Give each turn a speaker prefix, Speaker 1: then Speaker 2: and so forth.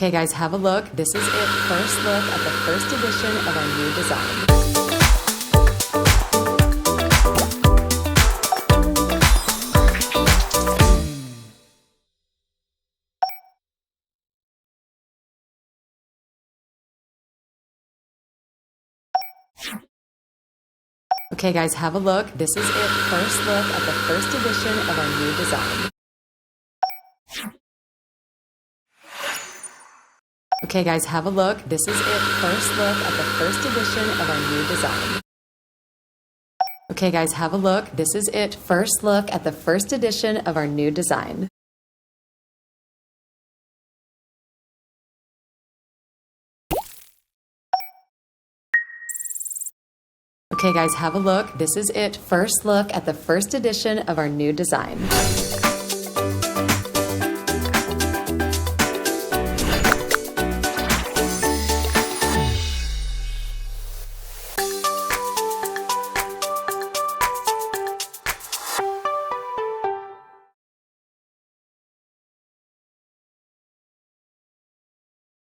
Speaker 1: Okay guys, have a look. This is it. First look at the first edition of our new design. Okay guys, have a look. This is it. First look at the first edition of our new design. Okay guys, have a look. This is it. First look at the first edition of our new design. Okay guys, have a look. This is it. First look at the first edition of our new design. Okay guys, have a look. This is it. First look at the first edition of our new design.